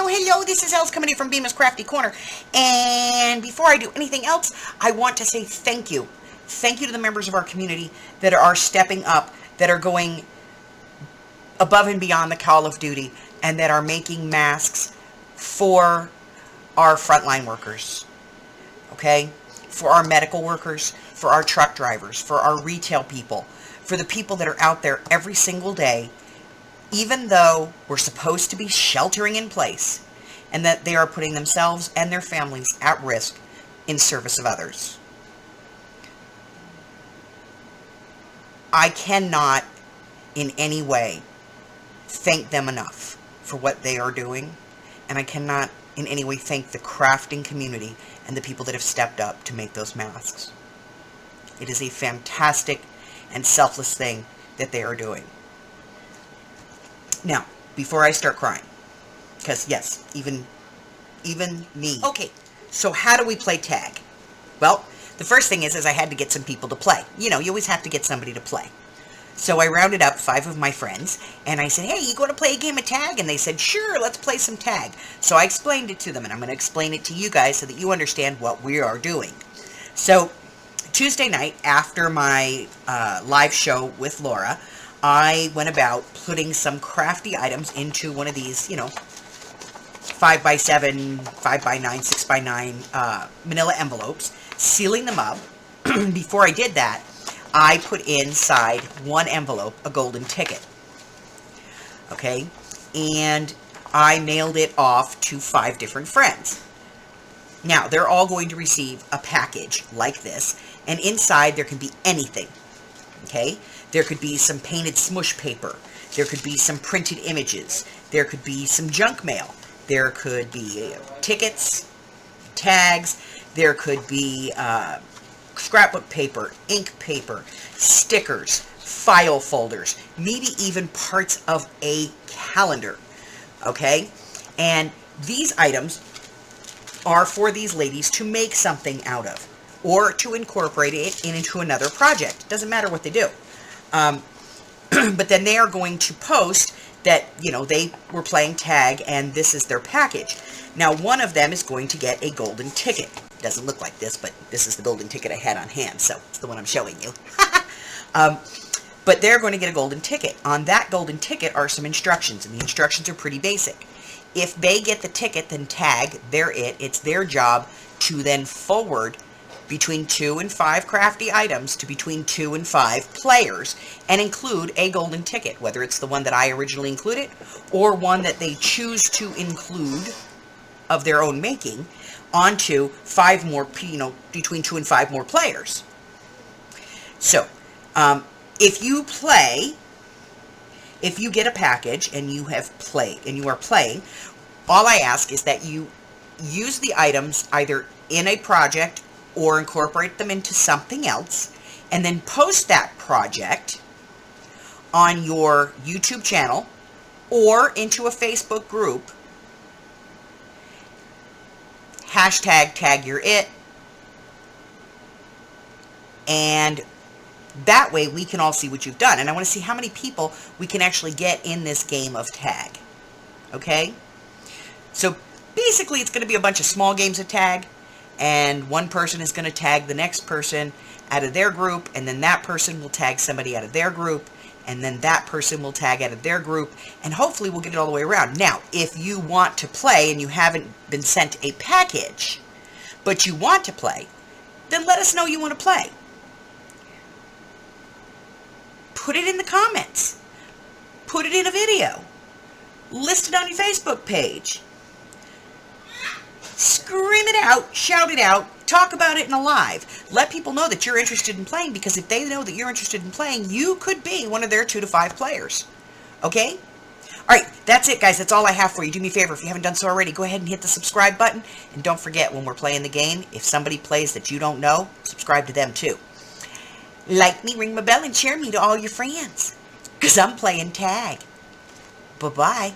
hello, this is Els coming in from Bemis Crafty Corner, and before I do anything else, I want to say thank you. Thank you to the members of our community that are stepping up, that are going above and beyond the call of duty, and that are making masks for our frontline workers, okay? For our medical workers, for our truck drivers, for our retail people, for the people that are out there every single day, even though we're supposed to be sheltering in place, and that they are putting themselves and their families at risk in service of others. I cannot in any way thank them enough for what they are doing, and I cannot in any way thank the crafting community and the people that have stepped up to make those masks. It is a fantastic and selfless thing that they are doing. Now, before I start crying, because yes, even me. Okay, so how do we play tag? Well, the first thing is I had to get some people to play. You know, you always have to get somebody to play. So I rounded up 5 of my friends, and I said, hey, you going to play a game of tag? And they said, sure, let's play some tag. So I explained it to them, and I'm going to explain it to you guys so that you understand what we are doing. So Tuesday night, after my live show with Laura, I went about putting some crafty items into one of these, 5x7, 5x9, 6x9 manila envelopes, sealing them up. Before I did that, I put inside one envelope a golden ticket. Okay? And I mailed it off to 5 different friends. Now, they're all going to receive a package like this, and inside there can be anything. Okay? There could be some painted smush paper. There could be some printed images. There could be some junk mail. There could be tickets, tags. There could be scrapbook paper, ink paper, stickers, file folders, maybe even parts of a calendar. Okay? And these items are for these ladies to make something out of, or to incorporate it into another project. Doesn't matter what they do. But then they are going to post that, they were playing tag and this is their package. Now, one of them is going to get a golden ticket. It doesn't look like this, but this is the golden ticket I had on hand, so it's the one I'm showing you. But they're going to get a golden ticket. On that golden ticket are some instructions, and the instructions are pretty basic. If they get the ticket, then tag, they're it. It's their job to then forward between 2 and 5 crafty items to between 2 and 5 players and include a golden ticket, whether it's the one that I originally included or one that they choose to include of their own making onto 5 more, between 2 and 5 more players. So, if you get a package and you have played and you are playing, all I ask is that you use the items either in a project or incorporate them into something else, and then post that project on your YouTube channel or into a Facebook group. Hashtag tag your it. And that way we can all see what you've done. And I want to see how many people we can actually get in this game of tag. Okay? So basically it's going to be a bunch of small games of tag. And one person is going to tag the next person out of their group, and then that person will tag somebody out of their group, and then that person will tag out of their group, and hopefully we'll get it all the way around. Now, if you want to play and you haven't been sent a package, but you want to play, then let us know you want to play. Put it in the comments. Put it in a video. List it on your Facebook page. Scream it out, shout it out, talk about it in a live. Let people know that you're interested in playing, because if they know that you're interested in playing, you could be one of their 2 to 5 players. Okay? Alright, that's it, guys. That's all I have for you. Do me a favor, if you haven't done so already, go ahead and hit the subscribe button. And don't forget, when we're playing the game, if somebody plays that you don't know, subscribe to them too. Like me, ring my bell, and share me to all your friends. Because I'm playing tag. Bye-bye.